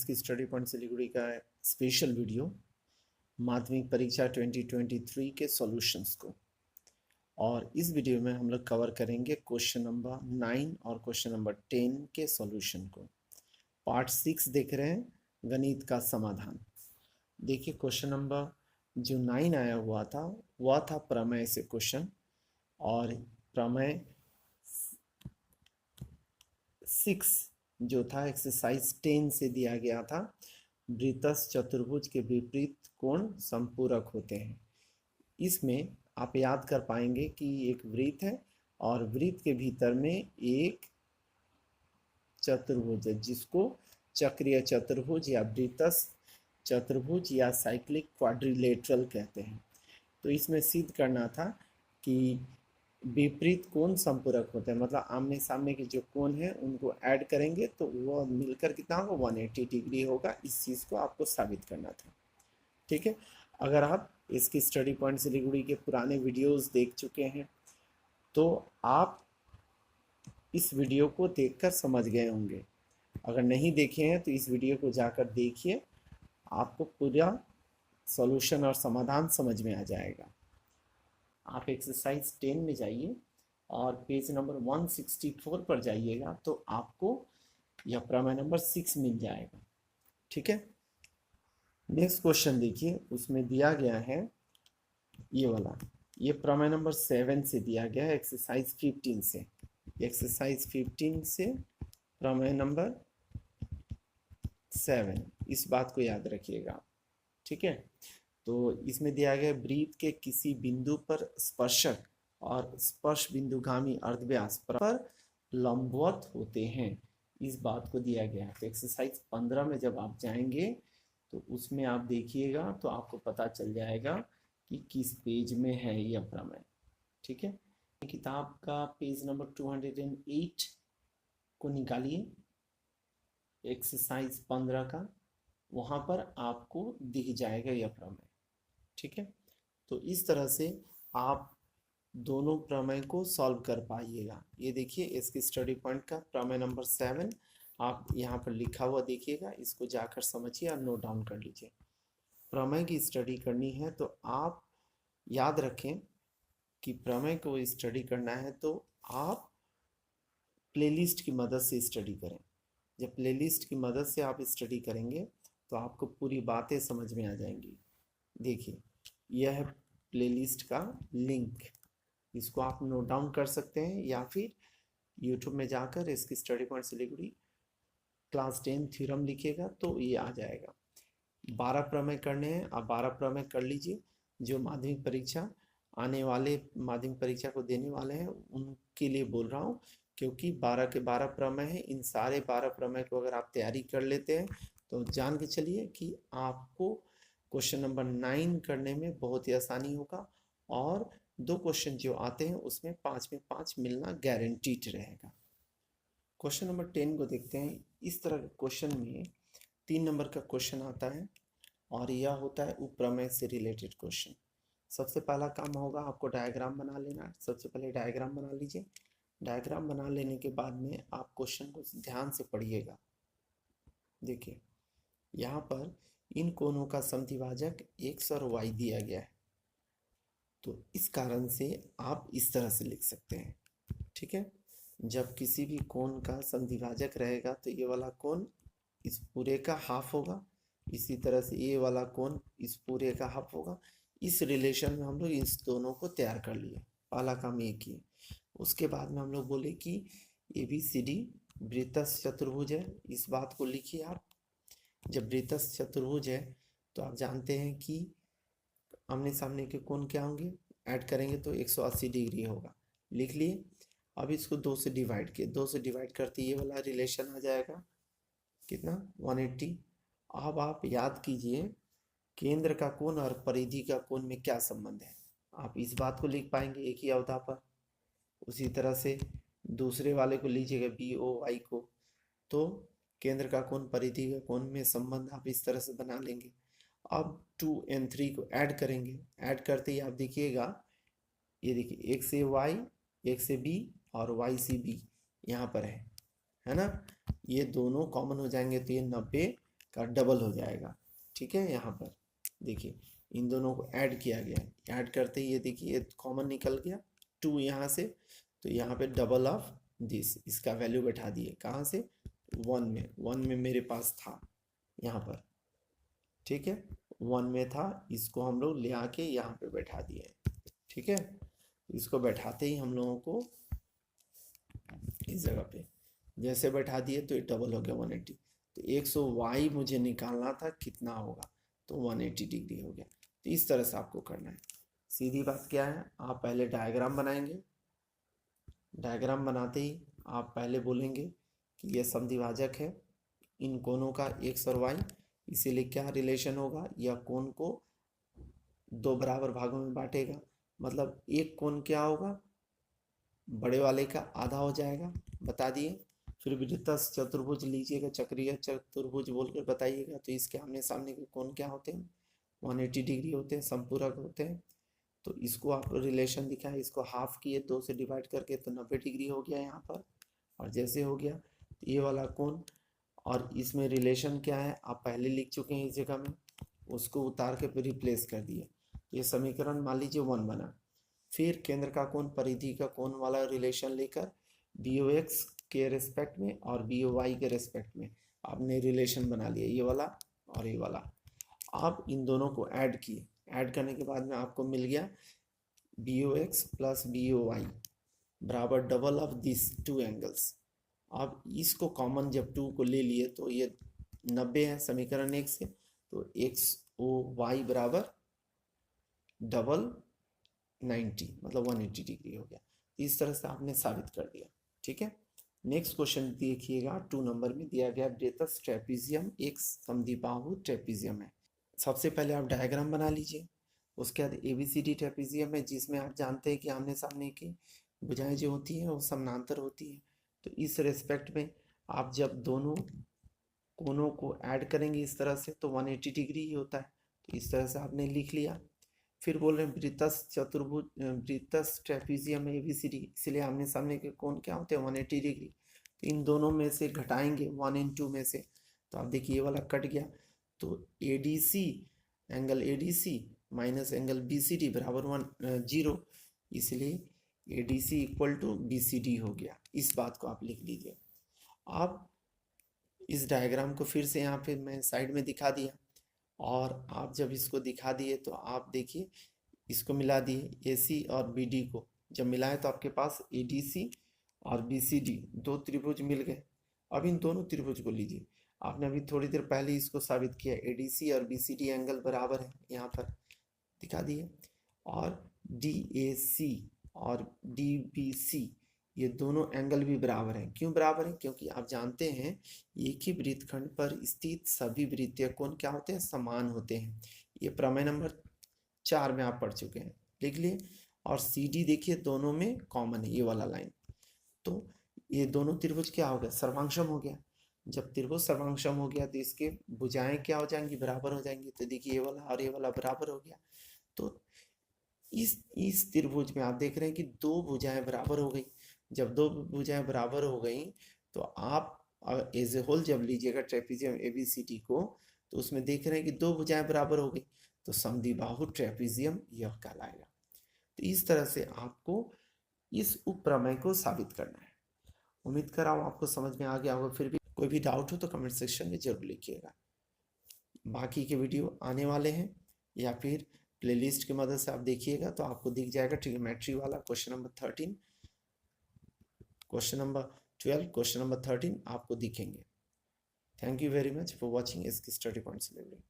इसकी study point Siliguri का special video माध्यमिक परीक्षा 2023 के सॉल्यूशंस को। और इस वीडियो में हम लोग कवर करेंगे क्वेश्चन नंबर 9 और क्वेश्चन नंबर 10 के सॉल्यूशन को। पार्ट 6 देख रहे हैं, गणित का समाधान। देखिए क्वेश्चन नंबर जो 9 आया हुआ था वह था प्रमेय से क्वेश्चन, और प्रमेय 6 जो था एक्सरसाइज 10 से दिया गया था। वृत्तस्थ चतुर्भुज के विपरीत कोण संपूरक होते हैं। इसमें आप याद कर पाएंगे कि एक वृत्त है और वृत्त के भीतर में एक चतुर्भुज है जिसको चक्रीय चतुर्भुज या वृत्तस्थ चतुर्भुज या साइक्लिक क्वाड्रिलेटरल कहते हैं। तो इसमें सिद्ध करना था कि विपरीत कोण संपूरक होते हैं, मतलब आमने सामने के जो कोण है उनको ऐड करेंगे तो वह मिलकर कितना होगा, 180 डिग्री होगा। इस चीज़ को आपको साबित करना था। ठीक है, अगर आप इसकी स्टडी पॉइंट सिलीगुड़ी के पुराने वीडियोस देख चुके हैं तो आप इस वीडियो को देखकर समझ गए होंगे। अगर नहीं देखे हैं तो इस वीडियो को जाकर देखिए, आपको पूरा सॉल्यूशन और समाधान समझ में आ जाएगा। आप एक्सरसाइज 10 में जाइए और पेज नंबर 164 पर जाइएगा तो आपको यह प्रमेय नंबर 6 मिल जाएगा। ठीक है, नेक्स्ट क्वेश्चन देखिए, उसमें दिया गया है ये वाला, ये प्रमेय नंबर 7 से दिया गया है, एक्सरसाइज 15 से। एक्सरसाइज 15 से प्रमेय नंबर 7, इस बात को याद रखिएगा। ठीक है, तो इसमें दिया गया वृत्त के किसी बिंदु पर स्पर्शक और स्पर्श बिंदुगामी अर्धव्यास पर लंबवत होते हैं, इस बात को दिया गया है। तो एक्सरसाइज 15 में जब आप जाएंगे तो उसमें आप देखिएगा तो आपको पता चल जाएगा कि किस पेज में है यह प्रमेय। ठीक है, किताब का पेज नंबर 208 को निकालिए, एक्सरसाइज 15 का, वहाँ पर आपको दिख जाएगा यह प्रमेय। ठीक है, तो इस तरह से आप दोनों प्रमेय को सॉल्व कर पाइएगा। ये देखिए इसकी स्टडी पॉइंट का प्रमेय नंबर 7 आप यहाँ पर लिखा हुआ देखिएगा, इसको जाकर समझिए और नोट डाउन कर लीजिए। प्रमेय की स्टडी करनी है तो आप याद रखें कि प्रमेय को स्टडी करना है तो आप प्लेलिस्ट की मदद से स्टडी करें। जब प्लेलिस्ट की मदद से आप स्टडी करेंगे तो आपको पूरी बातें समझ में आ जाएंगी। देखिए यह है प्लेलिस्ट का लिंक, इसको आप नोट डाउन कर सकते हैं या फिर यूट्यूब में जाकर इसकी study point Siliguri class 10 theorem लिखिएगा तो ये आ जाएगा। 12 प्रमेय करने हैं, आप 12 प्रमेय कर लीजिए। जो माध्यमिक परीक्षा आने वाले माध्यमिक परीक्षा को देने वाले हैं उनके लिए बोल रहा हूँ, क्योंकि 12 के 12 प्रमेय हैं। इन सारे 12 प्रमेय को अगर आप तैयारी कर लेते हैं तो जान के चलिए कि आपको क्वेश्चन नंबर 9 करने में बहुत ही आसानी होगा, और 2 क्वेश्चन जो आते हैं उसमें 5 में 5 मिलना गारंटीड रहेगा। क्वेश्चन नंबर 10 को देखते हैं। इस तरह के क्वेश्चन में 3 नंबर का क्वेश्चन आता है और यह होता है उपप्रमेय से रिलेटेड क्वेश्चन। सबसे पहला काम होगा आपको डायग्राम बना लेना। सबसे पहले डायग्राम बना लीजिए। डायग्राम बना लेने के बाद में आप क्वेश्चन को ध्यान से पढ़िएगा। देखिए यहाँ पर इन कोणों का समद्विभाजक x और y दिया गया है, तो इस कारण से आप इस तरह से लिख सकते हैं। ठीक है, जब किसी भी कोण का समद्विभाजक रहेगा तो ये वाला कोण इस पूरे का हाफ होगा, इसी तरह से ये वाला कोण इस पूरे का हाफ होगा। इस रिलेशन में हम लोग इस दोनों को तैयार कर लिए, पहला काम ये किए। उसके बाद में हम लोग बोले कि ABCD वृत्तस्थ चतुर्भुज है, इस बात को लिखिए आप। जब वृत्तस्थ चतुर्भुज है तो आप जानते हैं कि आमने सामने के कोण क्या होंगे, ऐड करेंगे तो 180 डिग्री होगा। लिख लिए। अब इसको 2 से डिवाइड किए, 2 से डिवाइड करते ये वाला रिलेशन आ जाएगा कितना, 180। अब आप याद कीजिए केंद्र का कोण और परिधि का कोण में क्या संबंध है, आप इस बात को लिख पाएंगे एक ही अवधा पर। उसी तरह से दूसरे वाले को लीजिएगा BOY को, तो केंद्र का कोण परिधि का कोण में संबंध आप इस तरह से बना लेंगे। अब 2 and 3 को ऐड करेंगे। ऐड करते ही आप देखिएगा, ये देखिए एक से Y, एक से B और Y से B यहाँ पर है ना, ये दोनों कॉमन हो जाएंगे तो ये 90 का डबल हो जाएगा। ठीक है, यहाँ पर देखिए इन दोनों को ऐड किया गया है, ऐड करते ही ये देखिए ये कॉमन निकल गया 2 यहाँ से, तो यहाँ पे डबल ऑफ दिस, इसका वैल्यू बैठा दिए कहाँ से 1 में मेरे पास था यहाँ पर। ठीक है, 1 में था, इसको हम लोग ले आके यहाँ पे बैठा दिए। ठीक है, इसको बैठाते ही हम लोगों को इस जगह पे जैसे बैठा दिए तो ये डबल हो गया 180। तो 100 y मुझे निकालना था, कितना होगा, तो 180 डिग्री हो गया। तो इस तरह से आपको करना है। सीधी बात क्या है, आप पहले डायग्राम बनाएंगे, डायग्राम बनाते ही आप पहले बोलेंगे कि ये समद्विभाजक है, इन कोणों का x और y, इसीलिए क्या रिलेशन होगा, यह कोण को 2 बराबर भागों में बांटेगा, मतलब एक कोण क्या होगा, बड़े वाले का आधा हो जाएगा, बता दिए। फिर वृत्तस्थ चतुर्भुज लीजिएगा, चक्रीय चतुर्भुज बोलकर बताइएगा। तो इसके आमने सामने के कोण क्या होते हैं, 180 डिग्री होते हैं, संपूरक होते हैं। तो इसको आप रिलेशन दिखाए, इसको हाफ किए 2 से डिवाइड करके, तो 90 डिग्री हो गया यहाँ पर। और जैसे हो गया तो ये वाला कोण, और इसमें रिलेशन क्या है आप पहले लिख चुके हैं इस जगह में, उसको उतार के फिर रिप्लेस कर दिए। ये समीकरण मान लीजिए 1 बना। फिर केंद्र का कोण परिधि का कोण वाला रिलेशन लेकर BOX के रेस्पेक्ट में और BOY के रेस्पेक्ट में आपने रिलेशन बना लिया, ये वाला और ये वाला। आप इन दोनों को ऐड किए, ऐड करने के बाद में आपको मिल गया BOX प्लस BOY बराबर डबल ऑफ दिस 2 एंगल्स। आप इसको कॉमन जब 2 को ले लिए तो ये 90 है समीकरण 1 से, तो XOY बराबर डबल 90 मतलब 180 डिग्री हो गया। इस तरह से आपने साबित कर दिया। ठीक है, नेक्स्ट क्वेश्चन देखिएगा, 2 नंबर में दिया गया वृत्तस्थ ट्रेपीजियम एक समद्विबाहु ट्रेपीजियम है। सबसे पहले आप डायग्राम बना लीजिए, उसके बाद ABCD ट्रेपीजियम है, जिसमें आप जानते हैं कि आमने सामने की भुजाएं जो होती हैं वो समानांतर होती हैं। तो इस रेस्पेक्ट में आप जब दोनों कोनों को ऐड करेंगे इस तरह से तो 180 डिग्री ही होता है। तो इस तरह से आपने लिख लिया। फिर बोल रहे हैं वृत्तस्थ चतुर्भुज वृत्तस्थ ट्रेपीजियम ABCD, इसलिए आमने सामने के कोण क्या होते हैं 180 डिग्री। तो इन दोनों में से घटाएंगे 1 इन 2 में से, तो आप देखिए ये वाला कट गया, तो ADC angle ADC minus angle BCD बराबर 0, इसलिए ADC इक्वल टू BCD हो गया। इस बात को आप लिख लीजिए। आप इस डायग्राम को फिर से यहाँ पे मैं साइड में दिखा दिया, और आप जब इसको दिखा दिए तो आप देखिए इसको मिला दिए AC और BD को, जब मिलाए तो आपके पास ADC और BCD 2 त्रिभुज मिल गए। अब इन दोनों त्रिभुज को लीजिए, आपने अभी थोड़ी देर पहले इसको साबित किया, ADC और BCD एंगल बराबर है, यहाँ पर दिखा दिए। और DAC और DBC ये दोनों एंगल भी बराबर हैं। क्यों बराबर हैं, क्योंकि आप जानते हैं एक ही वृत्तखंड पर स्थित सभी वृत्तीय कोण क्या होते हैं, समान होते हैं। ये प्रमेय नंबर 4 में आप पढ़ चुके हैं, लिख लिए। और CD देखिए दोनों में कॉमन है, ये वाला लाइन। तो ये दोनों त्रिभुज क्या हो गया, सर्वांगसम हो गया। जब त्रिभुज सर्वांगसम हो गया तो इसके भुजाएं क्या हो जाएंगी, बराबर हो जाएंगी। तो देखिए ये वाला और ये वाला बराबर हो गया। तो इस त्रिभुज में आप देख रहे हैं कि 2 भुजाएं बराबर हो गई। जब 2 भुजाएं बराबर हो गई तो आप एज ए होल जब लीजिएगा ट्रेपीजियम ABCD को, तो उसमें देख रहे हैं कि 2 भुजाएं बराबर हो गई, तो समद्विबाहु ट्रेपीजियम यह कहलाएगा। तो इस तरह से आपको इस उप प्रमेय को साबित करना है। उम्मीद कर रहा हूँ आपको समझ में आ गया होगा। फिर भी कोई भी डाउट हो तो कमेंट सेक्शन में जरूर लिखिएगा। बाकी के वीडियो आने वाले हैं, या फिर प्लेलिस्ट की मदद से आप देखिएगा तो आपको दिख जाएगा। ट्रिग्नोमेट्री वाला question number 13, question number 12, question number 13 आपको दिखेंगे। Thank you very much for watching इसकी स्टडी पॉइंट्स लाइब्रेरी।